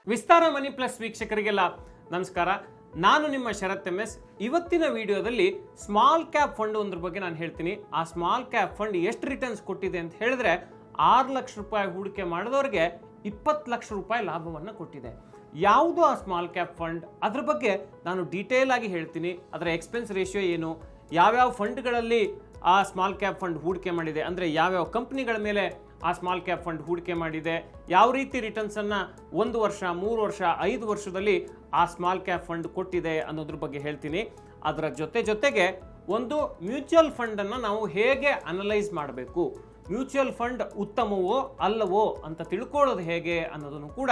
ವಿಸ್ತಾರ ಮನಿ plus ವೀಕ್ಷಕರಿಗೆಲ್ಲ ನಮಸ್ಕಾರ. ನಾನು ನಿಮ್ಮ ಶರತ್ MS. ಇವತ್ತಿನ ವಿಡಿಯೋದಲ್ಲಿ ಸ್ಮಾಲ್ ಕ್ಯಾಪ್ ಫಂಡ್ ಒಂದ್ರ ಬಗ್ಗೆ ನಾನು ಹೇಳ್ತೀನಿ. ಆ ಸ್ಮಾಲ್ ಕ್ಯಾಪ್ ಫಂಡ್ ಎಷ್ಟು ರಿಟರ್ನ್ಸ್ ಕೊಟ್ಟಿದೆ ಅಂತ ಹೇಳಿದ್ರೆ 6 ಲಕ್ಷ ರೂಪಾಯಿ ಹೂಡಿಕೆ ಮಾಡಿದವರಿಗೆ 20 ಲಕ್ಷ ರೂಪಾಯಿ ಲಾಭವನ್ನು ಕೊಟ್ಟಿದೆ. ಯಾವುದು ಆ ಸ್ಮಾಲ್ ಕ್ಯಾಪ್ ಫಂಡ್, ಅದ್ರ ಬಗ್ಗೆ ನಾನು ಡೀಟೇಲ್ ಆಗಿ ಹೇಳ್ತೀನಿ. ಅದರ ಎಕ್ಸ್ಪೆನ್ಸ್ ರೇಷಿಯೋ ಏನು, ಯಾವ್ಯಾವ ಫಂಡ್ಗಳಲ್ಲಿ ಆ ಸ್ಮಾಲ್ ಕ್ಯಾಪ್ ಫಂಡ್ ಹೂಡಿಕೆ ಮಾಡಿದೆ, ಅಂದರೆ ಯಾವ್ಯಾವ ಕಂಪ್ನಿಗಳ ಮೇಲೆ ಆ ಸ್ಮಾಲ್ ಕ್ಯಾಪ್ ಫಂಡ್ ಹೂಡಿಕೆ ಮಾಡಿದೆ, ಯಾವ ರೀತಿ ರಿಟರ್ನ್ಸನ್ನು 1 ವರ್ಷ 3 ವರ್ಷ 5 ವರ್ಷದಲ್ಲಿ ಆ ಸ್ಮಾಲ್ ಕ್ಯಾಪ್ ಫಂಡ್ ಕೊಟ್ಟಿದೆ ಅನ್ನೋದ್ರ ಬಗ್ಗೆ ಹೇಳ್ತೀನಿ. ಅದರ ಜೊತೆಗೆ ಒಂದು ಮ್ಯೂಚುವಲ್ ಫಂಡನ್ನು ನಾವು ಹೇಗೆ ಅನಲೈಸ್ ಮಾಡಬೇಕು, ಮ್ಯೂಚುವಲ್ ಫಂಡ್ ಉತ್ತಮವೋ ಅಲ್ಲವೋ ಅಂತ ತಿಳ್ಕೊಳ್ಳೋದು ಹೇಗೆ ಅನ್ನೋದನ್ನು ಕೂಡ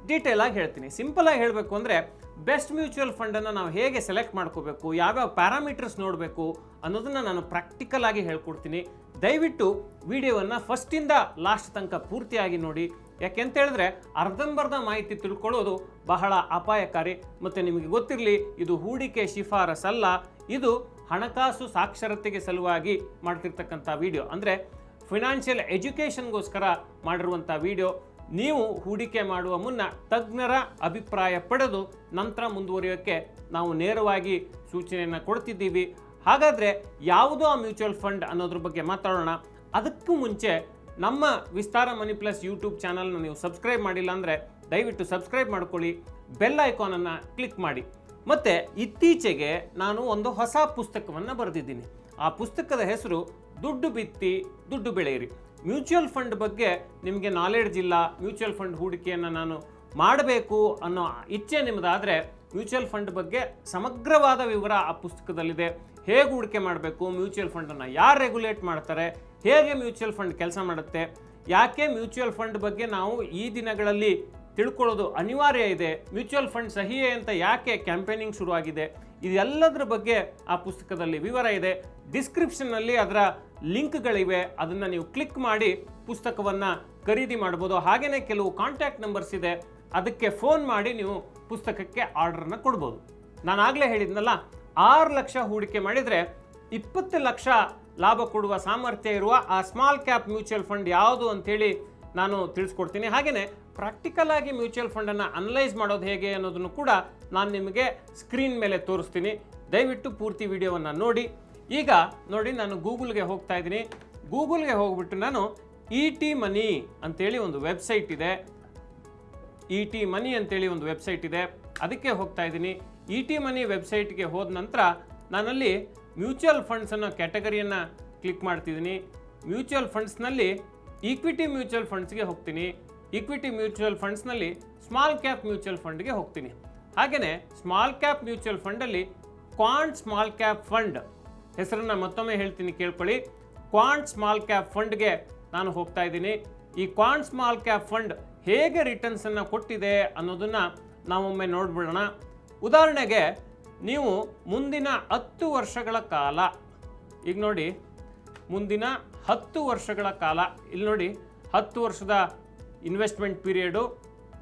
ಡೀಟೇಲ್ ಆಗಿ ಹೇಳ್ತೀನಿ. ಸಿಂಪಲ್ ಆಗಿ ಹೇಳಬೇಕು ಅಂದರೆ ಬೆಸ್ಟ್ ಮ್ಯೂಚುವಲ್ ಫಂಡನ್ನು ನಾವು ಹೇಗೆ ಸೆಲೆಕ್ಟ್ ಮಾಡ್ಕೋಬೇಕು, ಯಾವ್ಯಾವ ಪ್ಯಾರಾಮೀಟರ್ಸ್ ನೋಡಬೇಕು ಅನ್ನೋದನ್ನು ನಾನು ಪ್ರಾಕ್ಟಿಕಲ್ ಆಗಿ ಹೇಳ್ಕೊಡ್ತೀನಿ. ದಯವಿಟ್ಟು ವಿಡಿಯೋವನ್ನು ಫಸ್ಟಿಂದ ಲಾಸ್ಟ್ ತನಕ ಪೂರ್ತಿಯಾಗಿ ನೋಡಿ. ಯಾಕೆಂತ ಹೇಳಿದ್ರೆ ಅರ್ಧಂಬರ್ಧ ಮಾಹಿತಿ ತಿಳ್ಕೊಳ್ಳೋದು ಬಹಳ ಅಪಾಯಕಾರಿ. ಮತ್ತು ನಿಮಗೆ ಗೊತ್ತಿರಲಿ, ಇದು ಹೂಡಿಕೆ ಶಿಫಾರಸಲ್ಲ, ಇದು ಹಣಕಾಸು ಸಾಕ್ಷರತೆಗೆ ಸಲುವಾಗಿ ಮಾಡ್ತಿರ್ತಕ್ಕಂಥ ವಿಡಿಯೋ, ಅಂದರೆ ಫಿನಾನ್ಷಿಯಲ್ ಎಜುಕೇಷನ್ಗೋಸ್ಕರ ಮಾಡಿರುವಂಥ ವಿಡಿಯೋ. ನೀವು ಹೂಡಿಕೆ ಮಾಡುವ ಮುನ್ನ ತಜ್ಞರ ಅಭಿಪ್ರಾಯ ಪಡೆದು ನಂತರ ಮುಂದುವರಿಯೋಕ್ಕೆ ನಾವು ನೇರವಾಗಿ ಸೂಚನೆಯನ್ನು ಕೊಡ್ತಿದ್ದೀವಿ. ಹಾಗಾದರೆ ಯಾವುದು ಆ ಮ್ಯೂಚುವಲ್ ಫಂಡ್ ಅನ್ನೋದ್ರ ಬಗ್ಗೆ ಮಾತಾಡೋಣ. ಅದಕ್ಕೂ ಮುಂಚೆ ನಮ್ಮ ವಿಸ್ತಾರ ಮನಿ ಪ್ಲಸ್ ಯೂಟ್ಯೂಬ್ ಚಾನಲ್ನ ನೀವು ಸಬ್ಸ್ಕ್ರೈಬ್ ಮಾಡಿಲ್ಲ ಅಂದರೆ ದಯವಿಟ್ಟು ಸಬ್ಸ್ಕ್ರೈಬ್ ಮಾಡ್ಕೊಳ್ಳಿ, ಬೆಲ್ ಐಕಾನನ್ನು ಕ್ಲಿಕ್ ಮಾಡಿ. ಮತ್ತು ಇತ್ತೀಚೆಗೆ ನಾನು ಒಂದು ಹೊಸ ಪುಸ್ತಕವನ್ನು ಬರೆದಿದ್ದೀನಿ. ಆ ಪುಸ್ತಕದ ಹೆಸರು ದುಡ್ಡು ಬಿತ್ತಿ ದುಡ್ಡು ಬೆಳೆಯಿರಿ. ಮ್ಯೂಚುವಲ್ ಫಂಡ್ ಬಗ್ಗೆ ನಿಮಗೆ ನಾಲೆಡ್ಜ್ ಇಲ್ಲ, ಮ್ಯೂಚುವಲ್ ಫಂಡ್ ಹೂಡಿಕೆಯನ್ನು ನಾನು ಮಾಡಬೇಕು ಅನ್ನೋ ಇಚ್ಛೆ ನಿಮ್ಮದಾದರೆ ಮ್ಯೂಚುವಲ್ ಫಂಡ್ ಬಗ್ಗೆ ಸಮಗ್ರವಾದ ವಿವರ ಆ ಪುಸ್ತಕದಲ್ಲಿದೆ. ಹೇಗೆ ಹೂಡಿಕೆ ಮಾಡಬೇಕು, ಮ್ಯೂಚುವಲ್ ಫಂಡನ್ನು ಯಾರು ರೆಗ್ಯುಲೇಟ್ ಮಾಡ್ತಾರೆ, ಹೇಗೆ ಮ್ಯೂಚುವಲ್ ಫಂಡ್ ಕೆಲಸ ಮಾಡುತ್ತೆ, ಯಾಕೆ ಮ್ಯೂಚುವಲ್ ಫಂಡ್ ಬಗ್ಗೆ ನಾವು ಈ ದಿನಗಳಲ್ಲಿ ತಿಳ್ಕೊಳ್ಳೋದು ಅನಿವಾರ್ಯ ಇದೆ, ಮ್ಯೂಚುವಲ್ ಫಂಡ್ ಸಹಿಯೇ ಅಂತ ಯಾಕೆ ಕ್ಯಾಂಪೇನಿಂಗ್ ಶುರುವಾಗಿದೆ, ಇದೆಲ್ಲದರ ಬಗ್ಗೆ ಆ ಪುಸ್ತಕದಲ್ಲಿ ವಿವರ ಇದೆ. ಡಿಸ್ಕ್ರಿಪ್ಷನ್ನಲ್ಲಿ ಅದರ ಲಿಂಕ್ಗಳಿವೆ, ಅದನ್ನು ನೀವು ಕ್ಲಿಕ್ ಮಾಡಿ ಪುಸ್ತಕವನ್ನು ಖರೀದಿ ಮಾಡ್ಬೋದು. ಹಾಗೆಯೇ ಕೆಲವು ಕಾಂಟ್ಯಾಕ್ಟ್ ನಂಬರ್ಸ್ ಇದೆ, ಅದಕ್ಕೆ ಫೋನ್ ಮಾಡಿ ನೀವು ಪುಸ್ತಕಕ್ಕೆ ಆರ್ಡರ್ನ ಕೊಡ್ಬೋದು. ನಾನು ಆಗಲೇ ಹೇಳಿದ್ನಲ್ಲ, 6 ಲಕ್ಷ ಹೂಡಿಕೆ ಮಾಡಿದರೆ 20 ಲಕ್ಷ ಲಾಭ ಕೊಡುವ ಸಾಮರ್ಥ್ಯ ಇರುವ ಆ ಸ್ಮಾಲ್ ಕ್ಯಾಪ್ ಮ್ಯೂಚುವಲ್ ಫಂಡ್ ಯಾವುದು ಅಂತೇಳಿ ನಾನು ತಿಳಿಸ್ಕೊಡ್ತೀನಿ. ಹಾಗೆಯೇ ಪ್ರಾಕ್ಟಿಕಲ್ ಆಗಿ ಮ್ಯೂಚುವಲ್ ಫಂಡನ್ನು ಅನಲೈಸ್ ಮಾಡೋದು ಹೇಗೆ ಅನ್ನೋದನ್ನು ಕೂಡ ನಾನು ನಿಮಗೆ ಸ್ಕ್ರೀನ್ ಮೇಲೆ ತೋರಿಸ್ತೀನಿ. ದಯವಿಟ್ಟು ಪೂರ್ತಿ ವಿಡಿಯೋವನ್ನು ನೋಡಿ. ಈಗ ನೋಡಿ, ನಾನು ಗೂಗಲ್ಗೆ ಹೋಗ್ತಾ ಇದ್ದೀನಿ. ಗೂಗಲ್ಗೆ ಹೋಗ್ಬಿಟ್ಟು ನಾನು ET ಮನಿ ಅಂತೇಳಿ ಒಂದು ವೆಬ್ಸೈಟ್ ಇದೆ, ET ಮನಿ ಅಂತೇಳಿ ಒಂದು ವೆಬ್ಸೈಟ್ ಇದೆ, ಅದಕ್ಕೆ ಹೋಗ್ತಾ ಇದ್ದೀನಿ. ET ಮನಿ ವೆಬ್ಸೈಟ್ಗೆ ಹೋದ ನಂತರ ನಾನಲ್ಲಿ ಮ್ಯೂಚುವಲ್ ಫಂಡ್ಸ್ ಅನ್ನೋ ಕ್ಯಾಟಗರಿಯನ್ನು ಕ್ಲಿಕ್ ಮಾಡ್ತಿದ್ದೀನಿ. ಮ್ಯೂಚುವಲ್ ಫಂಡ್ಸ್ನಲ್ಲಿ ಈಕ್ವಿಟಿ ಮ್ಯೂಚುವಲ್ ಫಂಡ್ಸ್ಗೆ ಹೋಗ್ತೀನಿ. ಈಕ್ವಿಟಿ ಮ್ಯೂಚುವಲ್ ಫಂಡ್ಸ್ನಲ್ಲಿ ಸ್ಮಾಲ್ ಕ್ಯಾಪ್ ಮ್ಯೂಚುವಲ್ ಫಂಡ್ಗೆ ಹೋಗ್ತೀನಿ. ಹಾಗೆಯೇ ಸ್ಮಾಲ್ ಕ್ಯಾಪ್ ಮ್ಯೂಚುವಲ್ ಫಂಡಲ್ಲಿ ಕ್ವಾಂಟ್ ಸ್ಮಾಲ್ ಕ್ಯಾಪ್ ಫಂಡ್ ಹೆಸರನ್ನು ಮತ್ತೊಮ್ಮೆ ಹೇಳ್ತೀನಿ, ಕೇಳ್ಕೊಳ್ಳಿ. ಕ್ವಾಂಟ್ ಸ್ಮಾಲ್ ಕ್ಯಾಪ್ ಫಂಡ್ಗೆ ನಾನು ಹೋಗ್ತಾ ಇದ್ದೀನಿ. ಈ ಕ್ವಾಂಟ್ ಸ್ಮಾಲ್ ಕ್ಯಾಪ್ ಫಂಡ್ ಹೇಗೆ ರಿಟರ್ನ್ಸನ್ನು ಕೊಟ್ಟಿದೆ ಅನ್ನೋದನ್ನು ನಾವೊಮ್ಮೆ ನೋಡ್ಬಿಡೋಣ. ಉದಾಹರಣೆಗೆ ನೀವು ಮುಂದಿನ 10 ವರ್ಷಗಳ ಕಾಲ, ಈಗ ನೋಡಿ ಮುಂದಿನ 10 ವರ್ಷಗಳ ಕಾಲ, ಇಲ್ಲಿ ನೋಡಿ 10 ವರ್ಷದ ಇನ್ವೆಸ್ಟ್ಮೆಂಟ್ ಪೀರಿಯಡು,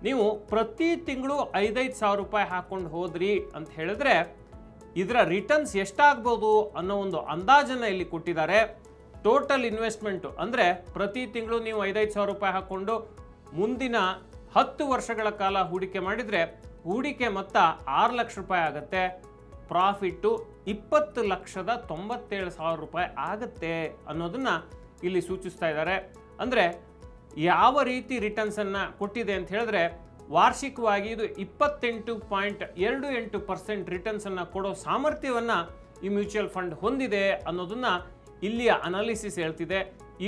ನೀವು ಪ್ರತಿ ತಿಂಗಳು 5,000 ಸಾವಿರ ರೂಪಾಯಿ ಹಾಕ್ಕೊಂಡು ಹೋದ್ರಿ ಅಂತ ಹೇಳಿದ್ರೆ ಇದರ ರಿಟರ್ನ್ಸ್ ಎಷ್ಟಾಗ್ಬೋದು ಅನ್ನೋ ಒಂದು ಅಂದಾಜನ್ನು ಇಲ್ಲಿ ಕೊಟ್ಟಿದ್ದಾರೆ. ಟೋಟಲ್ ಇನ್ವೆಸ್ಟ್ಮೆಂಟು ಅಂದರೆ ಪ್ರತಿ ತಿಂಗಳು ನೀವು 5,000 ಸಾವಿರ ರೂಪಾಯಿ ಹಾಕ್ಕೊಂಡು ಮುಂದಿನ 10 ವರ್ಷಗಳ ಕಾಲ ಹೂಡಿಕೆ ಮಾಡಿದರೆ ಹೂಡಿಕೆ ಮೊತ್ತ 6 ಲಕ್ಷ ರೂಪಾಯಿ ಆಗುತ್ತೆ. ಪ್ರಾಫಿಟ್ಟು 20,97,000 ರೂಪಾಯಿ ಆಗುತ್ತೆ ಅನ್ನೋದನ್ನು ಇಲ್ಲಿ ಸೂಚಿಸ್ತಾ ಇದ್ದಾರೆ. ಅಂದರೆ ಯಾವ ರೀತಿ ರಿಟರ್ನ್ಸನ್ನು ಕೊಟ್ಟಿದೆ ಅಂತ ಹೇಳಿದ್ರೆ ವಾರ್ಷಿಕವಾಗಿ ಇದು 28.28% ರಿಟರ್ನ್ಸನ್ನು ಕೊಡೋ ಸಾಮರ್ಥ್ಯವನ್ನು ಈ ಮ್ಯೂಚುವಲ್ ಫಂಡ್ ಹೊಂದಿದೆ ಅನ್ನೋದನ್ನು ಇಲ್ಲಿಯ ಅನಾಲಿಸಿಸ್ ಹೇಳ್ತಿದೆ.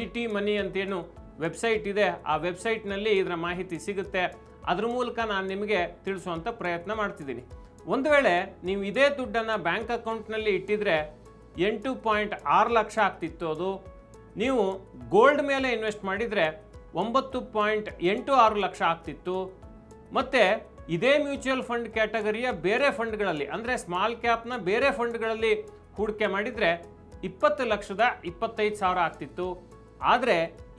ET ಮನಿ ಅಂತೇನು ವೆಬ್ಸೈಟ್ ಇದೆ, ಆ ವೆಬ್ಸೈಟ್ನಲ್ಲಿ ಇದರ ಮಾಹಿತಿ ಸಿಗುತ್ತೆ. ಅದ್ರ ಮೂಲಕ ನಾನು ನಿಮಗೆ ತಿಳಿಸುವಂಥ ಪ್ರಯತ್ನ ಮಾಡ್ತಿದ್ದೀನಿ. ಒಂದು ವೇಳೆ ನೀವು ಇದೇ ದುಡ್ಡನ್ನು ಬ್ಯಾಂಕ್ ಅಕೌಂಟ್ನಲ್ಲಿ ಇಟ್ಟಿದ್ರೆ 8.6 ಲಕ್ಷ ಆಗ್ತಿತ್ತು. ಅದು ನೀವು ಗೋಲ್ಡ್ ಮೇಲೆ ಇನ್ವೆಸ್ಟ್ ಮಾಡಿದರೆ 9.86 ಲಕ್ಷ ಆಗ್ತಿತ್ತು. ಮತ್ತು ಇದೇ ಮ್ಯೂಚುವಲ್ ಫಂಡ್ ಕ್ಯಾಟಗರಿಯ ಬೇರೆ ಫಂಡ್ಗಳಲ್ಲಿ, ಅಂದರೆ ಸ್ಮಾಲ್ ಕ್ಯಾಪ್ನ ಬೇರೆ ಫಂಡ್ಗಳಲ್ಲಿ ಹೂಡಿಕೆ ಮಾಡಿದರೆ 20,25,000 ಆಗ್ತಿತ್ತು. ಆದರೆ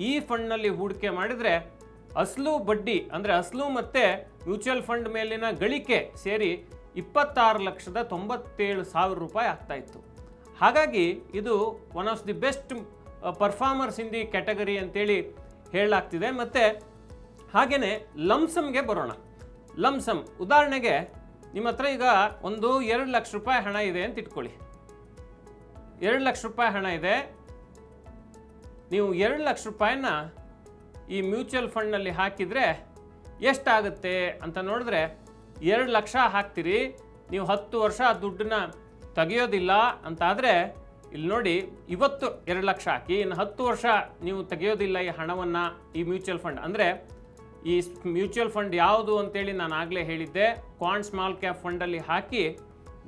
ಈ ಫಂಡ್ನಲ್ಲಿ ಹೂಡಿಕೆ ಮಾಡಿದರೆ ಅಸಲು ಬಡ್ಡಿ, ಅಂದರೆ ಅಸಲು ಮತ್ತು ಮ್ಯೂಚುವಲ್ ಫಂಡ್ ಮೇಲಿನ ಗಳಿಕೆ ಸೇರಿ 26,97,000 ರೂಪಾಯಿ ಆಗ್ತಾಯಿತ್ತು. ಹಾಗಾಗಿ ಇದು one of the best performers in the category ಅಂತೇಳಿ ಹೇಳಲಾಗ್ತಿದೆ. ಮತ್ತು ಹಾಗೆಯೇ ಲಂಸಮ್ಗೆ ಬರೋಣ. ಲಂಸಮ್. ಉದಾಹರಣೆಗೆ ನಿಮ್ಮ ಹತ್ರ ಈಗ ಒಂದು 2 ಲಕ್ಷ ರೂಪಾಯಿ ಹಣ ಇದೆ ಅಂತ ಇಟ್ಕೊಳ್ಳಿ. 2 ಲಕ್ಷ ರೂಪಾಯಿ ಹಣ ಇದೆ. ನೀವು 2 ಲಕ್ಷ ರೂಪಾಯಿನ ಈ ಮ್ಯೂಚುವಲ್ ಫಂಡ್ನಲ್ಲಿ ಹಾಕಿದರೆ ಎಷ್ಟಾಗುತ್ತೆ ಅಂತ ನೋಡಿದ್ರೆ 2 ಲಕ್ಷ ಹಾಕ್ತೀರಿ, ನೀವು 10 ವರ್ಷ ಆ ದುಡ್ಡನ್ನ ತೆಗೆಯೋದಿಲ್ಲ ಅಂತಾದರೆ ಇಲ್ಲಿ ನೋಡಿ, ಇವತ್ತು 2 ಲಕ್ಷ ಹಾಕಿ ಇನ್ನು 10 ವರ್ಷ ನೀವು ತೆಗೆಯೋದಿಲ್ಲ ಈ ಹಣವನ್ನು. ಈ ಮ್ಯೂಚುವಲ್ ಫಂಡ್ ಅಂದರೆ ಈ ಮ್ಯೂಚುವಲ್ ಫಂಡ್ ಯಾವುದು ಅಂತೇಳಿ ನಾನು ಆಗಲೇ ಹೇಳಿದ್ದೆ, ಕ್ವಾಂಟ್ ಸ್ಮಾಲ್ ಕ್ಯಾಪ್ ಫಂಡಲ್ಲಿ ಹಾಕಿ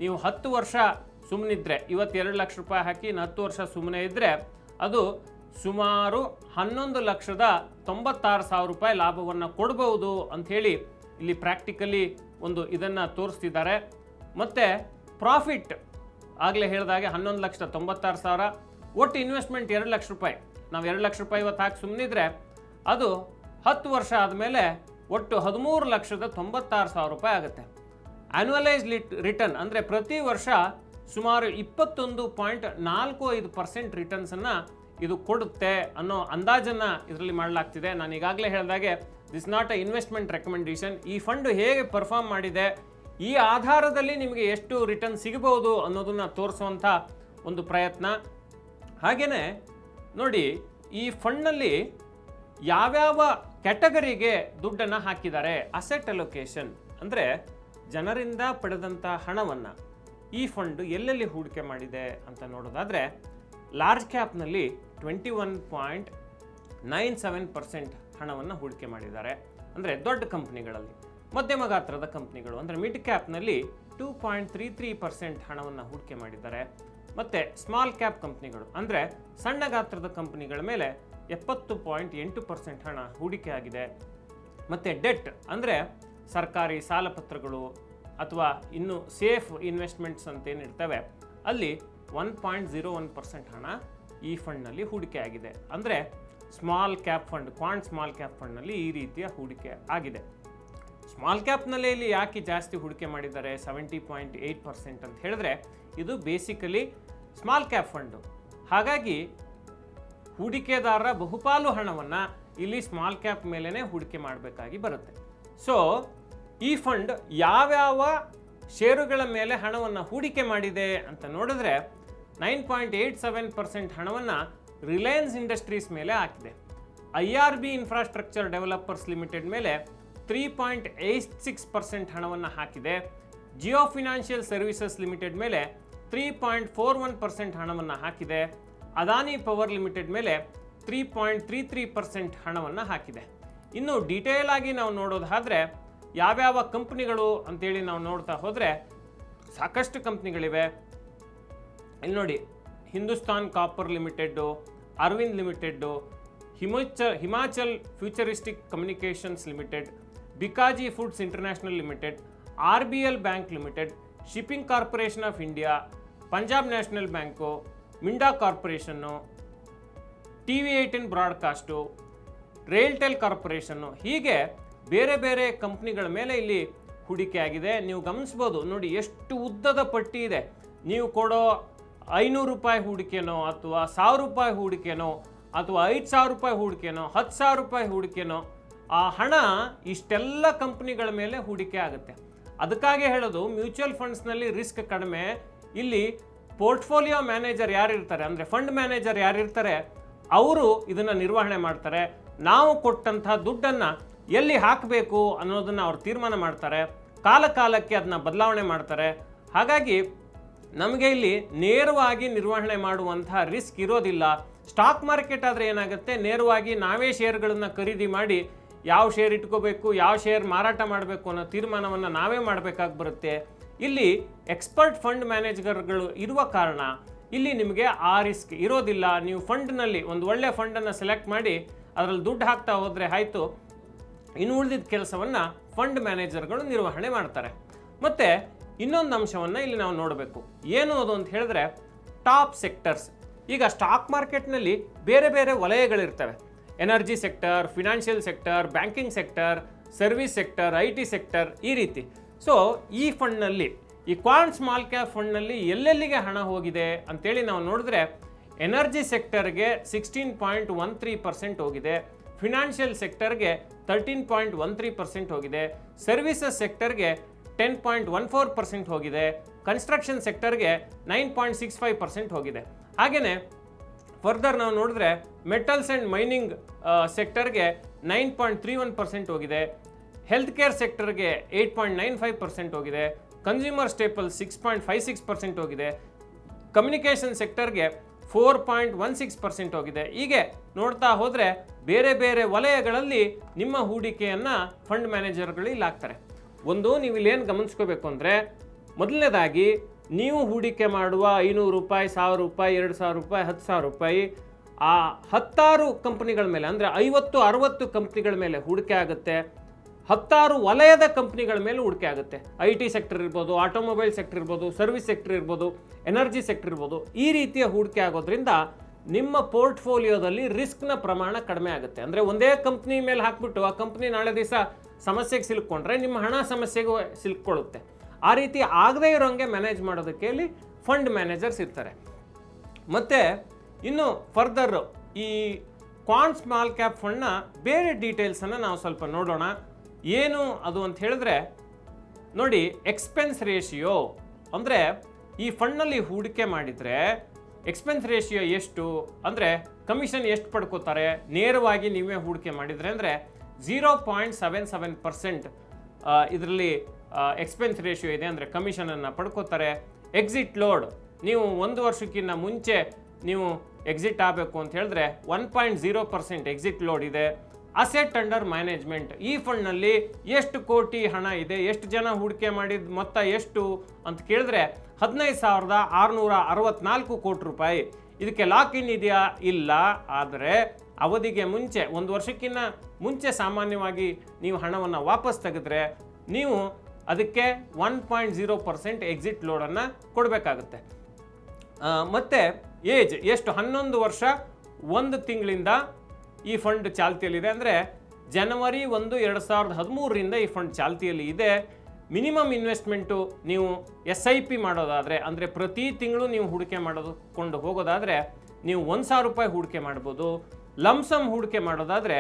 ನೀವು 10 ವರ್ಷ ಸುಮ್ಮನಿದ್ರೆ, ಇವತ್ತು 2 ಲಕ್ಷ ರೂಪಾಯಿ ಹಾಕಿ ಇನ್ನು 10 ವರ್ಷ ಸುಮ್ಮನೆ ಇದ್ದರೆ ಅದು ಸುಮಾರು 11,96,000 ರೂಪಾಯಿ ಲಾಭವನ್ನು ಕೊಡಬಹುದು ಅಂಥೇಳಿ ಇಲ್ಲಿ ಪ್ರಾಕ್ಟಿಕಲಿ ಒಂದು ಇದನ್ನು ತೋರಿಸ್ತಿದ್ದಾರೆ. ಮತ್ತು ಪ್ರಾಫಿಟ್ ಆಗಲೇ ಹೇಳಿದಾಗೆ 11,96,000, ಒಟ್ಟು ಇನ್ವೆಸ್ಟ್ಮೆಂಟ್ 2 ಲಕ್ಷ ರೂಪಾಯಿ. ನಾವು 2 ಲಕ್ಷ ರೂಪಾಯಿ ಇವತ್ತು ಹಾಕಿ ಸುಮ್ಮನಿದ್ರೆ ಅದು 10 ವರ್ಷ ಆದಮೇಲೆ ಒಟ್ಟು 13,96,000 ರೂಪಾಯಿ ಆಗುತ್ತೆ. ಆ್ಯನ್ಯುವಲೈಸ್ ರಿಟರ್ನ್ ಅಂದರೆ ಪ್ರತಿ ವರ್ಷ ಸುಮಾರು 21.45% ರಿಟರ್ನ್ಸನ್ನು ಇದು ಕೊಡುತ್ತೆ ಅನ್ನೋ ಅಂದಾಜನ್ನು ಇದರಲ್ಲಿ ಮಾಡಲಾಗ್ತಿದೆ. ನಾನು ಈಗಾಗಲೇ ಹೇಳಿದಾಗೆ this not a investment recommendation. ಈ ಫಂಡು ಹೇಗೆ ಪರ್ಫಾರ್ಮ್ ಮಾಡಿದೆ, ಈ ಆಧಾರದಲ್ಲಿ ನಿಮಗೆ ಎಷ್ಟು ರಿಟರ್ನ್ ಸಿಗಬಹುದು ಅನ್ನೋದನ್ನು ತೋರಿಸುವಂಥ ಒಂದು ಪ್ರಯತ್ನ. ಹಾಗೆಯೇ ನೋಡಿ, ಈ ಫಂಡ್ನಲ್ಲಿ ಯಾವ್ಯಾವ ಕ್ಯಾಟಗರಿಗೆ ದುಡ್ಡನ್ನು ಹಾಕಿದ್ದಾರೆ. ಅಸೆಟ್ ಅಲೋಕೇಶನ್ ಅಂದರೆ ಜನರಿಂದ ಪಡೆದಂಥ ಹಣವನ್ನು ಈ ಫಂಡು ಎಲ್ಲೆಲ್ಲಿ ಹೂಡಿಕೆ ಮಾಡಿದೆ ಅಂತ ನೋಡೋದಾದರೆ, ಲಾರ್ಜ್ ಕ್ಯಾಪ್ನಲ್ಲಿ 21.97% ಹಣವನ್ನು ಹೂಡಿಕೆ ಮಾಡಿದ್ದಾರೆ, ಅಂದರೆ ದೊಡ್ಡ ಕಂಪ್ನಿಗಳಲ್ಲಿ. ಮಧ್ಯಮ ಗಾತ್ರದ ಕಂಪ್ನಿಗಳು ಅಂದರೆ ಮಿಡ್ ಕ್ಯಾಪ್ನಲ್ಲಿ 2.33% ಹಣವನ್ನು ಹೂಡಿಕೆ ಮಾಡಿದ್ದಾರೆ. ಮತ್ತು ಸ್ಮಾಲ್ ಕ್ಯಾಪ್ ಕಂಪ್ನಿಗಳು ಅಂದರೆ ಸಣ್ಣ ಗಾತ್ರದ ಕಂಪ್ನಿಗಳ ಮೇಲೆ 70.8% ಹಣ ಹೂಡಿಕೆ ಆಗಿದೆ. ಮತ್ತು ಡೆಟ್ ಅಂದರೆ ಸರ್ಕಾರಿ ಸಾಲಪತ್ರಗಳು ಅಥವಾ ಇನ್ನು ಸೇಫ್ ಇನ್ವೆಸ್ಟ್ಮೆಂಟ್ಸ್ ಅಂತೇನಿರ್ತವೆ ಅಲ್ಲಿ 1.01% ಹಣ ಈ ಫಂಡ್ನಲ್ಲಿ ಹೂಡಿಕೆ ಆಗಿದೆ. ಅಂದರೆ small cap fund, ಕ್ವಾಂಟ್ small cap ಫಂಡ್ನಲ್ಲಿ ಈ ರೀತಿಯ ಹೂಡಿಕೆ ಆಗಿದೆ. ಸ್ಮಾಲ್ ಕ್ಯಾಪ್ನಲ್ಲೇ ಇಲ್ಲಿ ಯಾಕೆ ಜಾಸ್ತಿ ಹೂಡಿಕೆ ಮಾಡಿದ್ದಾರೆ 70.8% ಅಂತ ಹೇಳಿದ್ರೆ, ಇದು ಬೇಸಿಕಲಿ ಸ್ಮಾಲ್ ಕ್ಯಾಪ್ ಫಂಡು. ಹಾಗಾಗಿ ಹೂಡಿಕೆದಾರರ ಬಹುಪಾಲು ಹಣವನ್ನು ಇಲ್ಲಿ ಸ್ಮಾಲ್ ಕ್ಯಾಪ್ ಮೇಲೇ ಹೂಡಿಕೆ ಮಾಡಬೇಕಾಗಿ ಬರುತ್ತೆ. ಸೊ ಈ ಫಂಡ್ ಯಾವ್ಯಾವ ಷೇರುಗಳ ಮೇಲೆ ಹಣವನ್ನು ಹೂಡಿಕೆ ಮಾಡಿದೆ ಅಂತ ನೋಡಿದ್ರೆ 9.87% ಹಣವನ್ನು ರಿಲಯನ್ಸ್ ಇಂಡಸ್ಟ್ರೀಸ್ ಮೇಲೆ ಹಾಕಿದೆ. IRB ಇನ್ಫ್ರಾಸ್ಟ್ರಕ್ಚರ್ ಡೆವಲಪರ್ಸ್ ಲಿಮಿಟೆಡ್ ಮೇಲೆ 3.86% ಹಣವನ್ನು ಹಾಕಿದೆ. ಜಿಯೋ ಫಿನಾನ್ಷಿಯಲ್ ಸರ್ವಿಸಸ್ ಲಿಮಿಟೆಡ್ ಮೇಲೆ 3.41% ಹಣವನ್ನು ಹಾಕಿದೆ. ಅದಾನಿ ಪವರ್ ಲಿಮಿಟೆಡ್ ಮೇಲೆ 3.33% ಹಣವನ್ನು ಹಾಕಿದೆ. ಇನ್ನು ಡೀಟೇಲ್ ಆಗಿ ನಾವು ನೋಡೋದಾದರೆ ಯಾವ್ಯಾವ ಕಂಪ್ನಿಗಳು ಅಂತೇಳಿ ನಾವು ನೋಡ್ತಾ ಹೋದರೆ ಸಾಕಷ್ಟು ಕಂಪ್ನಿಗಳಿವೆ. ಇಲ್ಲಿ ನೋಡಿ, Hindustan Copper Limited, Arvind Limited, Himachal Futuristic Communications Limited, Bikaji Foods International Limited, RBL Bank Limited, Shipping Corporation of India, Punjab National Bank, Minda Corporation, TV18 Broadcast, RailTel Corporation, ಹೀಗೆ ಬೇರೆ ಬೇರೆ ಕಂಪ್ನಿಗಳ ಮೇಲೆ ಇಲ್ಲಿ ಹೂಡಿಕೆ ಆಗಿದೆ. ನೀವು ಗಮನಿಸ್ಬೋದು ನೋಡಿ, ಎಷ್ಟು ಉದ್ದದ ಪಟ್ಟಿ ಇದೆ. ನೀವು ಕೊಡೋ 500 ರೂಪಾಯಿ ಹೂಡಿಕೆನೋ ಅಥವಾ 1000 ರೂಪಾಯಿ ಹೂಡಿಕೆನೋ ಅಥವಾ 5000 ರೂಪಾಯಿ ಹೂಡಿಕೆನೋ 10,000 ರೂಪಾಯಿ ಹೂಡಿಕೆನೋ ಆ ಹಣ ಇಷ್ಟೆಲ್ಲ ಕಂಪ್ನಿಗಳ ಮೇಲೆ ಹೂಡಿಕೆ ಆಗುತ್ತೆ. ಅದಕ್ಕಾಗಿ ಹೇಳೋದು ಮ್ಯೂಚುವಲ್ ಫಂಡ್ಸ್ನಲ್ಲಿ ರಿಸ್ಕ್ ಕಡಿಮೆ. ಇಲ್ಲಿ ಪೋರ್ಟ್ಫೋಲಿಯೋ ಮ್ಯಾನೇಜರ್ ಯಾರಿರ್ತಾರೆ ಅಂದರೆ ಫಂಡ್ ಮ್ಯಾನೇಜರ್ ಯಾರಿರ್ತಾರೆ ಅವರು ಇದನ್ನು ನಿರ್ವಹಣೆ ಮಾಡ್ತಾರೆ. ನಾವು ಕೊಟ್ಟಂಥ ದುಡ್ಡನ್ನು ಎಲ್ಲಿ ಹಾಕಬೇಕು ಅನ್ನೋದನ್ನು ಅವ್ರು ತೀರ್ಮಾನ ಮಾಡ್ತಾರೆ. ಕಾಲಕ್ಕೆ ಅದನ್ನ ಬದಲಾವಣೆ ಮಾಡ್ತಾರೆ. ಹಾಗಾಗಿ ನಮಗೆ ಇಲ್ಲಿ ನೇರವಾಗಿ ನಿರ್ವಹಣೆ ಮಾಡುವಂಥ ರಿಸ್ಕ್ ಇರೋದಿಲ್ಲ. ಸ್ಟಾಕ್ ಮಾರ್ಕೆಟ್ ಆದರೆ ಏನಾಗುತ್ತೆ, ನೇರವಾಗಿ ನಾವೇ ಶೇರ್ಗಳನ್ನು ಖರೀದಿ ಮಾಡಿ ಯಾವ ಶೇರ್ ಇಟ್ಕೋಬೇಕು, ಯಾವ ಶೇರ್ ಮಾರಾಟ ಮಾಡಬೇಕು ಅನ್ನೋ ತೀರ್ಮಾನವನ್ನು ನಾವೇ ಮಾಡಬೇಕಾಗಿ ಬರುತ್ತೆ. ಇಲ್ಲಿ ಎಕ್ಸ್ಪರ್ಟ್ ಫಂಡ್ ಮ್ಯಾನೇಜರ್ಗಳು ಇರುವ ಕಾರಣ ಇಲ್ಲಿ ನಿಮಗೆ ಆ ರಿಸ್ಕ್ ಇರೋದಿಲ್ಲ. ನೀವು ಫಂಡ್ನಲ್ಲಿ ಒಂದು ಒಳ್ಳೆ ಫಂಡನ್ನು ಸೆಲೆಕ್ಟ್ ಮಾಡಿ ಅದರಲ್ಲಿ ದುಡ್ಡು ಹಾಕ್ತಾ ಹೋದರೆ ಆಯಿತು, ಇನ್ನು ಉಳಿದಿದ್ದ ಕೆಲಸವನ್ನು ಫಂಡ್ ಮ್ಯಾನೇಜರ್ಗಳು ನಿರ್ವಹಣೆ ಮಾಡ್ತಾರೆ. ಮತ್ತು ಇನ್ನೊಂದು ಅಂಶವನ್ನು ಇಲ್ಲಿ ನಾವು ನೋಡಬೇಕು. ಏನು ಅದು ಅಂತ ಹೇಳಿದ್ರೆ ಟಾಪ್ ಸೆಕ್ಟರ್ಸ್. ಈಗ ಸ್ಟಾಕ್ ಮಾರ್ಕೆಟ್ನಲ್ಲಿ ಬೇರೆ ಬೇರೆ ವಲಯಗಳಿರ್ತವೆ. Energy sector, financial sector, banking sector, service sector, IT sector, ಈ ರೀತಿ. ಸೊ ಈ ಫಂಡ್ನಲ್ಲಿ, ಈ ಕ್ವಾಂಟ್ ಸ್ಮಾಲ್ ಕ್ಯಾಪ್ ಫಂಡ್ನಲ್ಲಿ ಎಲ್ಲೆಲ್ಲಿಗೆ ಹಣ ಹೋಗಿದೆ ಅಂತೇಳಿ ನಾವು ನೋಡಿದ್ರೆ ಎನರ್ಜಿ ಸೆಕ್ಟರ್ಗೆ 16.13% ಹೋಗಿದೆ, ಫಿನಾನ್ಷಿಯಲ್ ಸೆಕ್ಟರ್ಗೆ 13.13% ಹೋಗಿದೆ, ಸರ್ವಿಸಸ್ ಸೆಕ್ಟರ್ಗೆ 10.14% ಹೋಗಿದೆ, ಕನ್ಸ್ಟ್ರಕ್ಷನ್ ಸೆಕ್ಟರ್ಗೆ 9.65% ಹೋಗಿದೆ. ಹಾಗೆಯೇ ಫರ್ದರ್ ನಾವು ನೋಡಿದ್ರೆ ಮೆಟಲ್ಸ್ ಆ್ಯಂಡ್ ಮೈನಿಂಗ್ ಸೆಕ್ಟರ್ಗೆ 9.31% ಹೋಗಿದೆ, ಹೆಲ್ತ್ ಕೇರ್ ಸೆಕ್ಟರ್ಗೆ 8.95% ಹೋಗಿದೆ, ಕನ್ಸ್ಯೂಮರ್ ಸ್ಟೇಪಲ್ 6.56% ಹೋಗಿದೆ, ಕಮ್ಯುನಿಕೇಷನ್ ಸೆಕ್ಟರ್ಗೆ 4.16% ಹೋಗಿದೆ. ಹೀಗೆ ನೋಡ್ತಾ ಹೋದರೆ ಬೇರೆ ಬೇರೆ ವಲಯಗಳಲ್ಲಿ ನಿಮ್ಮ ಹೂಡಿಕೆಯನ್ನು ಫಂಡ್ ಮ್ಯಾನೇಜರ್ಗಳು ಇಲ್ಲಿ ಹಾಕ್ತಾರೆ. ಒಂದು ನೀವು ಇಲ್ಲೇನು ಗಮನಿಸ್ಕೋಬೇಕು ಅಂದರೆ, ಮೊದಲನೇದಾಗಿ ನೀವು ಹೂಡಿಕೆ ಮಾಡುವ 500 ರೂಪಾಯಿ, 1000 ರೂಪಾಯಿ, 2000 ರೂಪಾಯಿ, 10,000 ರೂಪಾಯಿ ಆ 16 ಕಂಪ್ನಿಗಳ ಮೇಲೆ, ಅಂದರೆ 50-60 ಕಂಪ್ನಿಗಳ ಮೇಲೆ ಹೂಡಿಕೆ ಆಗುತ್ತೆ. 16 ವಲಯದ ಕಂಪ್ನಿಗಳ ಮೇಲೆ ಹೂಡಿಕೆ ಆಗುತ್ತೆ. IT ಸೆಕ್ಟರ್ ಇರ್ಬೋದು, ಆಟೋಮೊಬೈಲ್ ಸೆಕ್ಟರ್ ಇರ್ಬೋದು, ಸರ್ವಿಸ್ ಸೆಕ್ಟರ್ ಇರ್ಬೋದು, ಎನರ್ಜಿ ಸೆಕ್ಟರ್ ಇರ್ಬೋದು. ಈ ರೀತಿಯ ಹೂಡಿಕೆ ಆಗೋದ್ರಿಂದ ನಿಮ್ಮ ಪೋರ್ಟ್ಫೋಲಿಯೋದಲ್ಲಿ ರಿಸ್ಕ್ನ ಪ್ರಮಾಣ ಕಡಿಮೆ ಆಗುತ್ತೆ. ಅಂದರೆ ಒಂದೇ ಕಂಪ್ನಿ ಮೇಲೆ ಹಾಕ್ಬಿಟ್ಟು ಆ ಕಂಪ್ನಿ ನಾಳೆ ದಿವಸ ಸಮಸ್ಯೆಗೆ ಸಿಲುಕೊಂಡ್ರೆ ನಿಮ್ಮ ಹಣ ಸಮಸ್ಯೆಗೂ ಸಿಲುಕೊಳ್ಳುತ್ತೆ. ಆ ರೀತಿ ಆಗದೇ ಇರೋಂಗೆ ಮ್ಯಾನೇಜ್ ಮಾಡೋದಕ್ಕೆ ಇಲ್ಲಿ ಫಂಡ್ ಮ್ಯಾನೇಜರ್ಸ್ ಇರ್ತಾರೆ. ಮತ್ತು ಇನ್ನು ಫರ್ದರ್ ಈ ಕ್ವಾಂಟ್ ಸ್ಮಾಲ್ ಕ್ಯಾಪ್ ಫಂಡ್ನ ಬೇರೆ ಡೀಟೇಲ್ಸನ್ನು ನಾವು ಸ್ವಲ್ಪ ನೋಡೋಣ. ಏನು ಅದು ಅಂತ ಹೇಳಿದ್ರೆ ನೋಡಿ, ಎಕ್ಸ್ಪೆನ್ಸ್ ರೇಷಿಯೋ ಅಂದರೆ ಈ ಫಂಡ್ನಲ್ಲಿ ಹೂಡಿಕೆ ಮಾಡಿದರೆ ಎಕ್ಸ್ಪೆನ್ಸ್ ರೇಷಿಯೋ ಎಷ್ಟು ಅಂದರೆ ಕಮಿಷನ್ ಎಷ್ಟು ಪಡ್ಕೋತಾರೆ ನೇರವಾಗಿ ನೀವೇ ಹೂಡಿಕೆ ಮಾಡಿದರೆ ಅಂದರೆ 0.77% ಇದರಲ್ಲಿ ಎಕ್ಸ್ಪೆನ್ಸ್ ರೇಷಿಯೋ ಇದೆ, ಅಂದರೆ ಕಮಿಷನನ್ನು ಪಡ್ಕೋತಾರೆ. ಎಕ್ಸಿಟ್ ಲೋಡ್ ನೀವು 1 ವರ್ಷಕ್ಕಿಂತ ಮುಂಚೆ ನೀವು ಎಕ್ಸಿಟ್ ಆಗಬೇಕು ಅಂತ ಹೇಳಿದ್ರೆ 1.0% ಎಕ್ಸಿಟ್ ಲೋಡ್ ಇದೆ. ಅಸೆಟ್ ಅಂಡರ್ ಮ್ಯಾನೇಜ್ಮೆಂಟ್, ಈ ಫಂಡ್ನಲ್ಲಿ ಎಷ್ಟು ಕೋಟಿ ಹಣ ಇದೆ, ಎಷ್ಟು ಜನ ಹೂಡಿಕೆ ಮಾಡಿದ ಮೊತ್ತ ಎಷ್ಟು ಅಂತ ಕೇಳಿದ್ರೆ 15,664 ಕೋಟಿ ರೂಪಾಯಿ. ಇದಕ್ಕೆ ಲಾಕ್ ಇನ್ ಇದೆಯಾ? ಇಲ್ಲ. ಆದರೆ ಅವಧಿಗೆ ಮುಂಚೆ 1 ವರ್ಷಕ್ಕಿಂತ ಮುಂಚೆ ಸಾಮಾನ್ಯವಾಗಿ ನೀವು ಹಣವನ್ನು ವಾಪಸ್ ತೆಗೆದ್ರೆ ನೀವು ಅದಕ್ಕೆ 1.0% ಎಕ್ಸಿಟ್ ಲೋಡನ್ನು ಕೊಡಬೇಕಾಗುತ್ತೆ. ಮತ್ತು ಏಜ್ ಎಷ್ಟು? 11 ವರ್ಷ 1 ತಿಂಗಳಿಂದ ಈ ಫಂಡ್ ಚಾಲ್ತಿಯಲ್ಲಿದೆ. ಅಂದರೆ ಜನವರಿ 1, 2013ರಿಂದ ಈ ಫಂಡ್ ಚಾಲ್ತಿಯಲ್ಲಿ ಇದೆ. ಮಿನಿಮಮ್ ಇನ್ವೆಸ್ಟ್ಮೆಂಟು ನೀವು SIP ಮಾಡೋದಾದರೆ, ಅಂದರೆ ಪ್ರತಿ ತಿಂಗಳು ನೀವು ಹೂಡಿಕೆ ಮಾಡೋದುಕೊಂಡು ಹೋಗೋದಾದರೆ ನೀವು 1,000 ರೂಪಾಯಿ ಹೂಡಿಕೆ ಮಾಡ್ಬೋದು. ಲಮ್ಸಮ್ ಹೂಡಿಕೆ ಮಾಡೋದಾದರೆ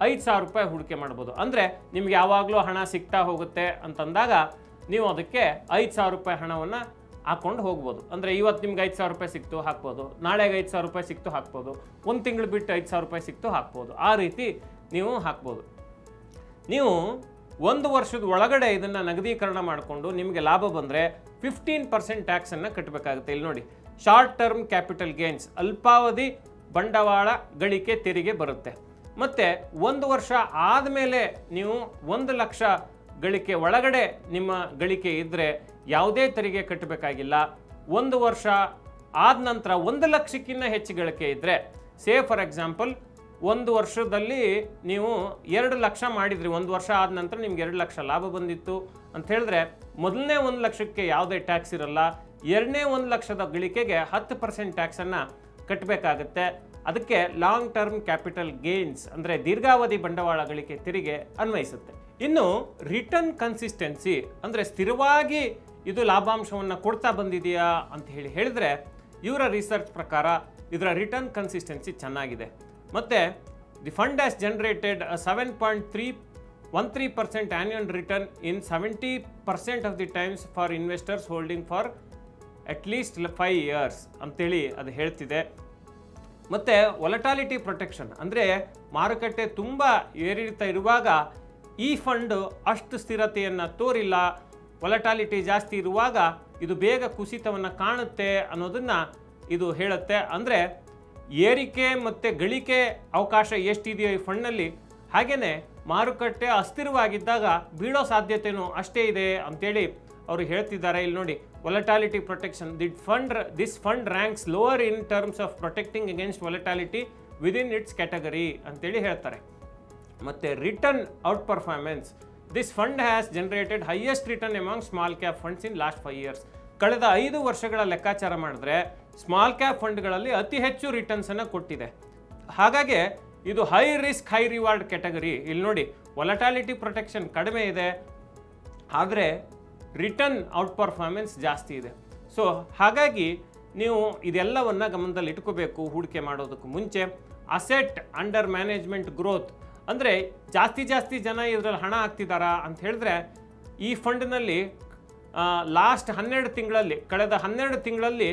5,000 ರೂಪಾಯಿ ಹೂಡಿಕೆ ಮಾಡ್ಬೋದು. ಅಂದರೆ ನಿಮ್ಗೆ ಯಾವಾಗಲೂ ಹಣ ಸಿಗ್ತಾ ಹೋಗುತ್ತೆ ಅಂತಂದಾಗ ನೀವು ಅದಕ್ಕೆ 5,000 ರೂಪಾಯಿ ಹಣವನ್ನು ಹಾಕ್ಕೊಂಡು ಹೋಗ್ಬೋದು. ಅಂದರೆ ಇವತ್ತು ನಿಮ್ಗೆ 5,000 ರೂಪಾಯಿ ಸಿಕ್ತು ಹಾಕ್ಬೋದು, ನಾಳೆಗೆ 5,000 ರೂಪಾಯಿ ಸಿಕ್ತು ಹಾಕ್ಬೋದು, 1 ತಿಂಗಳು ಬಿಟ್ಟು 5,000 ರೂಪಾಯಿ ಸಿಕ್ತು ಹಾಕ್ಬೋದು. ಆ ರೀತಿ ನೀವು ಹಾಕ್ಬೋದು. ನೀವು 1 ವರ್ಷದ ಒಳಗಡೆ ಇದನ್ನು ನಗದೀಕರಣ ಮಾಡಿಕೊಂಡು ನಿಮಗೆ ಲಾಭ ಬಂದರೆ 15% ಟ್ಯಾಕ್ಸನ್ನು ಕಟ್ಟಬೇಕಾಗುತ್ತೆ. ಇಲ್ಲಿ ನೋಡಿ, ಶಾರ್ಟ್ ಟರ್ಮ್ ಕ್ಯಾಪಿಟಲ್ ಗೇನ್ಸ್, ಅಲ್ಪಾವಧಿ ಬಂಡವಾಳ ಗಳಿಕೆ ತೆರಿಗೆ ಬರುತ್ತೆ. ಮತ್ತು 1 ವರ್ಷ ಆದಮೇಲೆ ನೀವು 1 ಲಕ್ಷ ಗಳಿಕೆ ಒಳಗಡೆ ನಿಮ್ಮ ಗಳಿಕೆ ಇದ್ದರೆ ಯಾವುದೇ ತೆರಿಗೆ ಕಟ್ಟಬೇಕಾಗಿಲ್ಲ. 1 ವರ್ಷ ಆದ ನಂತರ 1 ಲಕ್ಷಕ್ಕಿಂತ ಹೆಚ್ಚು ಗಳಿಕೆ ಇದ್ದರೆ, ಸೇ ಫಾರ್ ಎಕ್ಸಾಂಪಲ್ 1 ವರ್ಷದಲ್ಲಿ ನೀವು 2 ಲಕ್ಷ ಮಾಡಿದ್ರಿ, 1 ವರ್ಷ ಆದ ನಂತರ ನಿಮ್ಗೆ 2 ಲಕ್ಷ ಲಾಭ ಬಂದಿತ್ತು ಅಂತ ಹೇಳಿದ್ರೆ ಮೊದಲನೇ 1 ಲಕ್ಷಕ್ಕೆ ಯಾವುದೇ ಟ್ಯಾಕ್ಸ್ ಇರಲ್ಲ. ಎರಡನೇ 1 ಲಕ್ಷದ ಗಳಿಕೆಗೆ 10% ಟ್ಯಾಕ್ಸನ್ನು ಕಟ್ಟಬೇಕಾಗತ್ತೆ. ಅದಕ್ಕೆ ಲಾಂಗ್ ಟರ್ಮ್ ಕ್ಯಾಪಿಟಲ್ ಗೇನ್ಸ್ ಅಂದರೆ ದೀರ್ಘಾವಧಿ ಬಂಡವಾಳ ಗಳಿಕೆ ತೆರಿಗೆ ಅನ್ವಯಿಸುತ್ತೆ. ಇನ್ನು ರಿಟರ್ನ್ ಕನ್ಸಿಸ್ಟೆನ್ಸಿ ಅಂದರೆ ಸ್ಥಿರವಾಗಿ ಇದು ಲಾಭಾಂಶವನ್ನು ಕೊಡ್ತಾ ಬಂದಿದೆಯಾ ಅಂತ ಹೇಳಿದರೆ ಇವರ ರಿಸರ್ಚ್ ಪ್ರಕಾರ ಇದರ ರಿಟರ್ನ್ ಕನ್ಸಿಸ್ಟೆನ್ಸಿ ಚೆನ್ನಾಗಿದೆ. ಮತ್ತು the fund has generated 7.13% annual return in 70% of the times for investors holding for at least 5 years ಅಂತೇಳಿ ಅದು ಹೇಳ್ತಿದೆ. ಮತ್ತು ವೊಲಟಾಲಿಟಿ ಪ್ರೊಟೆಕ್ಷನ್ ಅಂದರೆ ಮಾರುಕಟ್ಟೆ ತುಂಬ ಏರಿಳಿತ ಇರುವಾಗ ಈ ಫಂಡ್ ಅಷ್ಟು ಸ್ಥಿರತೆಯನ್ನು ತೋರಿಲ್ಲ. ವೊಲಟಾಲಿಟಿ ಜಾಸ್ತಿ ಇರುವಾಗ ಇದು ಬೇಗ ಕುಸಿತವನ್ನು ಕಾಣುತ್ತೆ ಅನ್ನೋದನ್ನು ಇದು ಹೇಳುತ್ತೆ. ಅಂದರೆ ಏರಿಕೆ ಮತ್ತು ಗಳಿಕೆ ಅವಕಾಶ ಎಷ್ಟಿದೆಯೋ ಈ ಫಂಡ್ನಲ್ಲಿ, ಹಾಗೆಯೇ ಮಾರುಕಟ್ಟೆ ಅಸ್ಥಿರವಾಗಿದ್ದಾಗ ಬೀಳೋ ಸಾಧ್ಯತೆಯೂ ಅಷ್ಟೇ ಇದೆ ಅಂತೇಳಿ ಅವರು ಹೇಳ್ತಿದ್ದಾರೆ. ಇಲ್ಲಿ ನೋಡಿ, volatility protection, this fund ranks lower in terms of protecting against volatility within its category ಅಂತೇಳಿ ಹೇಳ್ತಾರೆ. ಮತ್ತು return outperformance, this fund has generated highest return among small cap funds in last 5 years. ಕಳೆದ 5 ವರ್ಷಗಳ ಲೆಕ್ಕಾಚಾರ ಮಾಡಿದ್ರೆ small cap ಫಂಡ್ಗಳಲ್ಲಿ ಅತಿ ಹೆಚ್ಚು ರಿಟರ್ನ್ಸನ್ನು ಕೊಟ್ಟಿದೆ. ಹಾಗಾಗಿ ಇದು high risk high reward category. ಇಲ್ಲಿ ನೋಡಿ, ವೊಲಟಾಲಿಟಿ ಪ್ರೊಟೆಕ್ಷನ್ ಕಡಿಮೆ ಇದೆ, ಆದರೆ ರಿಟರ್ನ್ ಔಟ್ ಪರ್ಫಾರ್ಮೆನ್ಸ್ ಜಾಸ್ತಿ ಇದೆ. ಸೊ ಹಾಗಾಗಿ ನೀವು ಇದೆಲ್ಲವನ್ನು ಗಮನದಲ್ಲಿ ಇಟ್ಕೋಬೇಕು ಹೂಡಿಕೆ ಮಾಡೋದಕ್ಕೂ ಮುಂಚೆ. ಅಸೆಟ್ ಅಂಡರ್ ಮ್ಯಾನೇಜ್ಮೆಂಟ್ ಗ್ರೋತ್ ಅಂದರೆ ಜಾಸ್ತಿ ಜನ ಇದರಲ್ಲಿ ಹಣ ಹಾಕ್ತಿದ್ದಾರಾ ಅಂತ ಹೇಳಿದ್ರೆ ಈ ಫಂಡ್ನಲ್ಲಿ ಲಾಸ್ಟ್ 12 ತಿಂಗಳಲ್ಲಿ, ಕಳೆದ 12 ತಿಂಗಳಲ್ಲಿ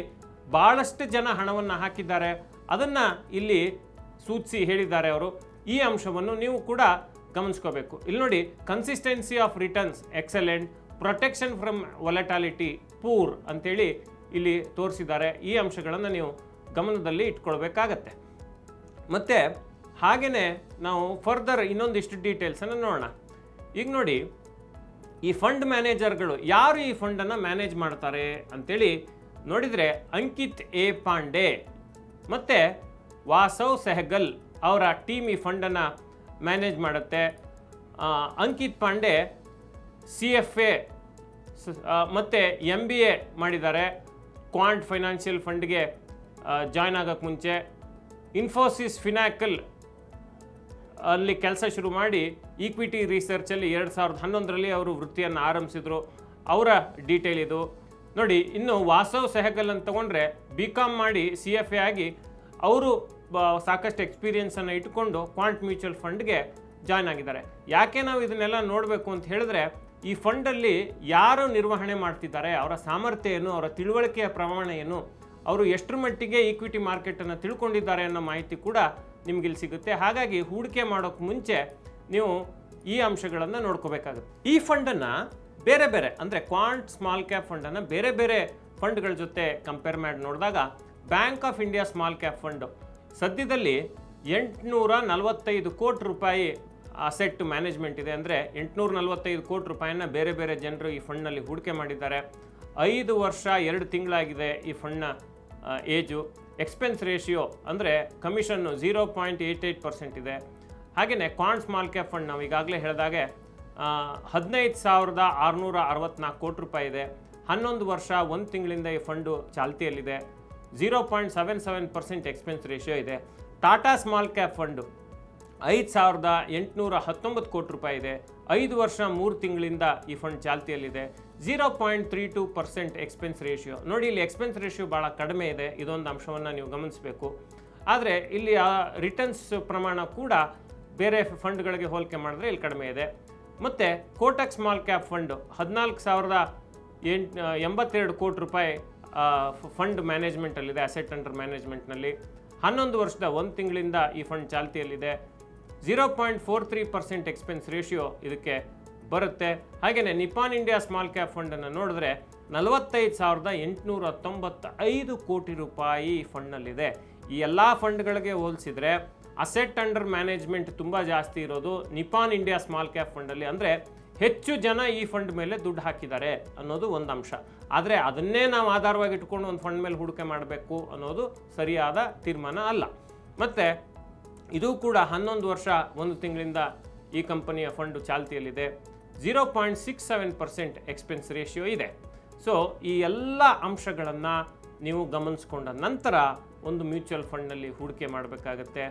ಭಾಳಷ್ಟು ಜನ ಹಣವನ್ನು ಹಾಕಿದ್ದಾರೆ. ಅದನ್ನು ಇಲ್ಲಿ ಸೂಚಿಸಿ ಹೇಳಿದ್ದಾರೆ ಅವರು. ಈ ಅಂಶವನ್ನು ನೀವು ಕೂಡ ಗಮನಿಸ್ಕೋಬೇಕು. ಇಲ್ಲಿ ನೋಡಿ, consistency of returns excellent, protection from volatility poor ಅಂತೇಳಿ ಇಲ್ಲಿ ತೋರಿಸಿದ್ದಾರೆ. ಈ ಅಂಶಗಳನ್ನು ನೀವು ಗಮನದಲ್ಲಿ ಇಟ್ಕೊಳ್ಬೇಕಾಗತ್ತೆ. ಮತ್ತು ಹಾಗೆಯೇ ನಾವು ಫರ್ದರ್ ಇನ್ನೊಂದಿಷ್ಟು ಡೀಟೇಲ್ಸನ್ನು ನೋಡೋಣ. ಈಗ ನೋಡಿ, ಈ ಫಂಡ್ ಮ್ಯಾನೇಜರ್ಗಳು ಯಾರು ಈ ಫಂಡನ್ನು ಮ್ಯಾನೇಜ್ ಮಾಡ್ತಾರೆ ಅಂತೇಳಿ ನೋಡಿದರೆ ಅಂಕಿತ್ ಎ ಪಾಂಡೆ ಮತ್ತು ವಾಸವ್ ಸೆಹಗಲ್ ಅವರ ಟೀಮ್ ಈ ಫಂಡನ್ನು ಮ್ಯಾನೇಜ್ ಮಾಡುತ್ತೆ. ಅಂಕಿತ್ ಪಾಂಡೆ CFA ಮತ್ತು MBA ಮಾಡಿದ್ದಾರೆ. ಕ್ವಾಂಟ್ ಫೈನಾನ್ಷಿಯಲ್ ಫಂಡ್ಗೆ ಜಾಯ್ನ್ ಆಗೋಕ್ಕೆ ಮುಂಚೆ ಇನ್ಫೋಸಿಸ್ ಫಿನಾಕಲ್ ಅಲ್ಲಿ ಕೆಲಸ ಶುರು ಮಾಡಿ ಈಕ್ವಿಟಿ ರಿಸರ್ಚಲ್ಲಿ 2011ರಲ್ಲಿ ಅವರು ವೃತ್ತಿಯನ್ನು ಆರಂಭಿಸಿದರು. ಅವರ ಡೀಟೇಲ್ ಇದು ನೋಡಿ. ಇನ್ನು ವಾಸವ್ ಸೆಹಗಲ್ ಅಂತ ತಗೊಂಡ್ರೆ BCom ಮಾಡಿ CFA ಆಗಿ ಅವರು ಸಾಕಷ್ಟು ಎಕ್ಸ್ಪೀರಿಯನ್ಸನ್ನು ಇಟ್ಕೊಂಡು ಕ್ವಾಂಟ್ ಮ್ಯೂಚುವಲ್ ಫಂಡ್ಗೆ ಜಾಯ್ನ್ ಆಗಿದ್ದಾರೆ. ಯಾಕೆ ನಾವು ಇದನ್ನೆಲ್ಲ ನೋಡಬೇಕು ಅಂತ ಹೇಳಿದ್ರೆ, ಈ ಫಂಡಲ್ಲಿ ಯಾರು ನಿರ್ವಹಣೆ ಮಾಡ್ತಿದ್ದಾರೆ, ಅವರ ಸಾಮರ್ಥ್ಯ ಏನು, ಅವರ ತಿಳುವಳಿಕೆಯ ಪ್ರಮಾಣ ಏನು, ಅವರು ಎಷ್ಟರ ಮಟ್ಟಿಗೆ ಈಕ್ವಿಟಿ ಮಾರ್ಕೆಟನ್ನು ತಿಳ್ಕೊಂಡಿದ್ದಾರೆ ಅನ್ನೋ ಮಾಹಿತಿ ಕೂಡ ನಿಮ್ಗಿಲ್ಲಿ ಸಿಗುತ್ತೆ. ಹಾಗಾಗಿ ಹೂಡಿಕೆ ಮಾಡೋಕ್ಕೆ ಮುಂಚೆ ನೀವು ಈ ಅಂಶಗಳನ್ನು ನೋಡ್ಕೋಬೇಕಾಗುತ್ತೆ. ಈ ಫಂಡನ್ನು ಬೇರೆ ಬೇರೆ ಅಂದರೆ ಕ್ವಾಂಟ್ ಸ್ಮಾಲ್ ಕ್ಯಾಪ್ ಫಂಡನ್ನು ಬೇರೆ ಬೇರೆ ಫಂಡ್ಗಳ ಜೊತೆ ಕಂಪೇರ್ ಮಾಡಿ ನೋಡಿದಾಗ bank of India small cap fund ಸದ್ಯದಲ್ಲಿ 845 ಕೋಟಿ ರೂಪಾಯಿ ಅಸೆಟ್ ಮ್ಯಾನೇಜ್ಮೆಂಟ್ ಇದೆ. ಅಂದರೆ 845 ಕೋಟಿ ರೂಪಾಯಿನ ಬೇರೆ ಬೇರೆ ಜನರು ಈ ಫಂಡ್ನಲ್ಲಿ ಹೂಡಿಕೆ ಮಾಡಿದ್ದಾರೆ. 5 ವರ್ಷ 2 ತಿಂಗಳಾಗಿದೆ ಈ ಫಂಡ್ನ ಏಜು. ಎಕ್ಸ್ಪೆನ್ಸ್ ರೇಷಿಯೋ ಅಂದರೆ ಕಮಿಷನ್ನು 0.88% ಇದೆ. ಹಾಗೆಯೇ ಕ್ವಾಂಟ್ ಸ್ಮಾಲ್ ಕ್ಯಾಪ್ ಫಂಡ್ ನಾವು ಈಗಾಗಲೇ ಹೇಳಿದಾಗೆ 15,664 ಕೋಟಿ ರೂಪಾಯಿ ಇದೆ. 11 ವರ್ಷ 1 ತಿಂಗಳಿಂದ ಈ ಫಂಡು ಚಾಲ್ತಿಯಲ್ಲಿದೆ. 0.77% ಎಕ್ಸ್ಪೆನ್ಸ್ ರೇಷಿಯೋ ಇದೆ. ಟಾಟಾ ಸ್ಮಾಲ್ ಕ್ಯಾಪ್ ಫಂಡು 5,819 ಕೋಟಿ ರೂಪಾಯಿ ಇದೆ. 5 ವರ್ಷ 3 ತಿಂಗಳಿಂದ ಈ ಫಂಡ್ ಚಾಲ್ತಿಯಲ್ಲಿದೆ. 0.32% ಎಕ್ಸ್ಪೆನ್ಸ್ ರೇಷಿಯೋ. ನೋಡಿ, ಇಲ್ಲಿ ಎಕ್ಸ್ಪೆನ್ಸ್ ರೇಷಿಯೋ ಭಾಳ ಕಡಿಮೆ ಇದೆ. ಇದೊಂದು ಅಂಶವನ್ನು ನೀವು ಗಮನಿಸಬೇಕು. ಆದರೆ ಇಲ್ಲಿ ಆ ರಿಟರ್ನ್ಸ್ ಪ್ರಮಾಣ ಕೂಡ ಬೇರೆ ಫಂಡ್ಗಳಿಗೆ ಹೋಲಿಕೆ ಮಾಡಿದ್ರೆ ಇಲ್ಲಿ ಕಡಿಮೆ ಇದೆ. ಮತ್ತು ಕೋಟಕ್ ಸ್ಮಾಲ್ ಕ್ಯಾಪ್ ಫಂಡು 14,082 ಕೋಟಿ ರೂಪಾಯಿ ಫಂಡ್ ಮ್ಯಾನೇಜ್ಮೆಂಟಲ್ಲಿದೆ, ಅಸೆಟ್ ಅಂಡರ್ ಮ್ಯಾನೇಜ್ಮೆಂಟ್ನಲ್ಲಿ. 11 ವರ್ಷದ 1 ತಿಂಗಳಿಂದ ಈ ಫಂಡ್ ಚಾಲ್ತಿಯಲ್ಲಿದೆ. 0.43% ಎಕ್ಸ್ಪೆನ್ಸ್ ರೇಷಿಯೋ ಇದಕ್ಕೆ ಬರುತ್ತೆ. ಹಾಗೆಯೇ ನಿಪಾನ್ ಇಂಡಿಯಾ ಸ್ಮಾಲ್ ಕ್ಯಾಪ್ ಫಂಡನ್ನು ನೋಡಿದ್ರೆ 45,895 ಕೋಟಿ ರೂಪಾಯಿ ಈ ಫಂಡ್ನಲ್ಲಿದೆ. ಈ ಎಲ್ಲ ಫಂಡ್ಗಳಿಗೆ ಹೋಲಿಸಿದರೆ ಅಸೆಟ್ ಅಂಡರ್ ಮ್ಯಾನೇಜ್ಮೆಂಟ್ ತುಂಬ ಜಾಸ್ತಿ ಇರೋದು ನಿಪಾನ್ ಇಂಡಿಯಾ ಸ್ಮಾಲ್ ಕ್ಯಾಪ್ ಫಂಡಲ್ಲಿ. ಅಂದರೆ ಹೆಚ್ಚು ಜನ ಈ ಫಂಡ್ ಮೇಲೆ ದುಡ್ಡು ಹಾಕಿದ್ದಾರೆ ಅನ್ನೋದು ಒಂದು ಅಂಶ. ಆದರೆ ಅದನ್ನೇ ನಾವು ಆಧಾರವಾಗಿ ಇಟ್ಕೊಂಡು ಒಂದು ಫಂಡ್ ಮೇಲೆ ಹೂಡಿಕೆ ಮಾಡಬೇಕು ಅನ್ನೋದು ಸರಿಯಾದ ತೀರ್ಮಾನ ಅಲ್ಲ. ಮತ್ತು ಇದು ಕೂಡ 11 ವರ್ಷ 1 ತಿಂಗಳಿಂದ ಈ ಕಂಪನಿಯ ಫಂಡು ಚಾಲ್ತಿಯಲ್ಲಿದೆ. 0.67% ಎಕ್ಸ್ಪೆನ್ಸ್ ರೇಷಿಯೋ ಇದೆ. ಸೊ ಈ ಎಲ್ಲ ಅಂಶಗಳನ್ನು ನೀವು ಗಮನಿಸ್ಕೊಂಡ ನಂತರ ಒಂದು ಮ್ಯೂಚುವಲ್ ಫಂಡ್ನಲ್ಲಿ ಹೂಡಿಕೆ ಮಾಡಬೇಕಾಗತ್ತೆ.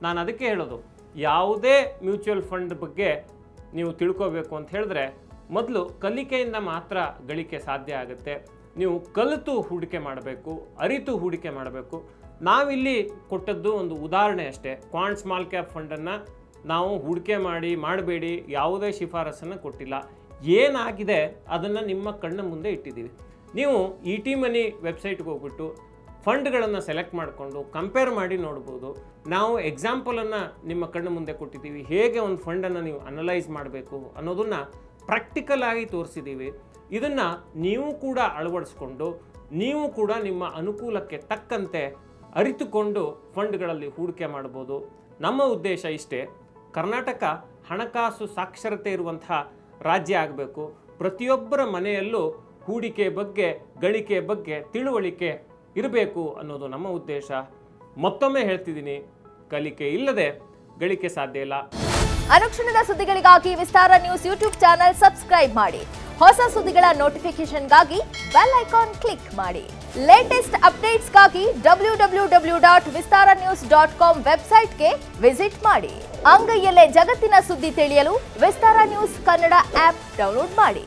ನಾನು ಅದಕ್ಕೆ ಹೇಳೋದು, ಯಾವುದೇ ಮ್ಯೂಚುವಲ್ ಫಂಡ್ ಬಗ್ಗೆ ನೀವು ತಿಳ್ಕೋಬೇಕು ಅಂತ ಹೇಳಿದ್ರೆ ಮೊದಲು ಕಲಿಕೆಯಿಂದ ಮಾತ್ರ ಗಳಿಕೆ ಸಾಧ್ಯ ಆಗುತ್ತೆ. ನೀವು ಕಲಿತು ಹೂಡಿಕೆ ಮಾಡಬೇಕು, ಅರಿತು ಹೂಡಿಕೆ ಮಾಡಬೇಕು. ನಾವಿಲ್ಲಿ ಕೊಟ್ಟದ್ದು ಒಂದು ಉದಾಹರಣೆ ಅಷ್ಟೇ. ಕ್ವಾಂಟ್ ಸ್ಮಾಲ್ ಕ್ಯಾಪ್ ಫಂಡನ್ನು ನಾವು ಹೂಡಿಕೆ ಮಾಡಬೇಡಿ ಯಾವುದೇ ಶಿಫಾರಸನ್ನು ಕೊಟ್ಟಿಲ್ಲ. ಏನಾಗಿದೆ ಅದನ್ನು ನಿಮ್ಮ ಕಣ್ಣ ಮುಂದೆ ಇಟ್ಟಿದ್ದೀವಿ. ನೀವು ET ಮನಿ ವೆಬ್ಸೈಟ್ಗೆ ಹೋಗ್ಬಿಟ್ಟು ಫಂಡ್ಗಳನ್ನು ಸೆಲೆಕ್ಟ್ ಮಾಡಿಕೊಂಡು ಕಂಪೇರ್ ಮಾಡಿ ನೋಡ್ಬೋದು. ನಾವು ಎಕ್ಸಾಂಪಲನ್ನು ನಿಮ್ಮ ಕಣ್ಣು ಮುಂದೆ ಕೊಟ್ಟಿದ್ದೀವಿ. ಹೇಗೆ ಒಂದು ಫಂಡನ್ನು ನೀವು ಅನಲೈಸ್ ಮಾಡಬೇಕು ಅನ್ನೋದನ್ನು ಪ್ರಾಕ್ಟಿಕಲ್ ಆಗಿ ತೋರಿಸಿದ್ದೀವಿ. ಇದನ್ನು ನೀವು ಕೂಡ ಅಳವಡಿಸ್ಕೊಂಡು ನೀವು ಕೂಡ ನಿಮ್ಮ ಅನುಕೂಲಕ್ಕೆ ತಕ್ಕಂತೆ ಅರಿತುಕೊಂಡು ಫಂಡ್ಗಳಲ್ಲಿ ಹೂಡಿಕೆ ಮಾಡ್ಬೋದು. ನಮ್ಮ ಉದ್ದೇಶ ಇಷ್ಟೇ, ಕರ್ನಾಟಕ ಹಣಕಾಸು ಸಾಕ್ಷರತೆ ಇರುವಂತಹ ರಾಜ್ಯ ಆಗಬೇಕು. ಪ್ರತಿಯೊಬ್ಬರ ಮನೆಯಲ್ಲೂ ಹೂಡಿಕೆ ಬಗ್ಗೆ, ಗಳಿಕೆ ಬಗ್ಗೆ ತಿಳುವಳಿಕೆ ಇರಬೇಕು ಅನ್ನೋದು ನಮ್ಮ ಉದ್ದೇಶ. ಮತ್ತೊಮ್ಮೆ ಹೇಳ್ತಿದ್ದೀನಿ, ಕಲಿಕೆ ಇಲ್ಲದೆ ಗಳಿಕೆ ಸಾಧ್ಯ ಇಲ್ಲ. ಅನುಕ್ಷಣದ ಸುದ್ದಿಗಳಿಗಾಗಿ ವಿಸ್ತಾರ ನ್ಯೂಸ್ ಯೂಟ್ಯೂಬ್ ಚಾನೆಲ್ ಸಬ್ಸ್ಕ್ರೈಬ್ ಮಾಡಿ. ಹೊಸ ಸುದ್ದಿಗಳ ನೋಟಿಫಿಕೇಶನ್ಗಾಗಿ ಬೆಲ್ ಐಕಾನ್ ಕ್ಲಿಕ್ ಮಾಡಿ. ಲೇಟೆಸ್ಟ್ ಅಪ್ಡೇಟ್ಸ್ಗಾಗಿ www.vistaranews.com ವೆಬ್ಸೈಟ್ಗೆ ವಿಸಿಟ್ ಮಾಡಿ. ಅಂಗೈಯಲ್ಲೇ ಜಗತ್ತಿನ ಸುದ್ದಿ ತಿಳಿಯಲು ವಿಸ್ತಾರ ನ್ಯೂಸ್ ಕನ್ನಡ ಆಪ್ ಡೌನ್ಲೋಡ್ ಮಾಡಿ.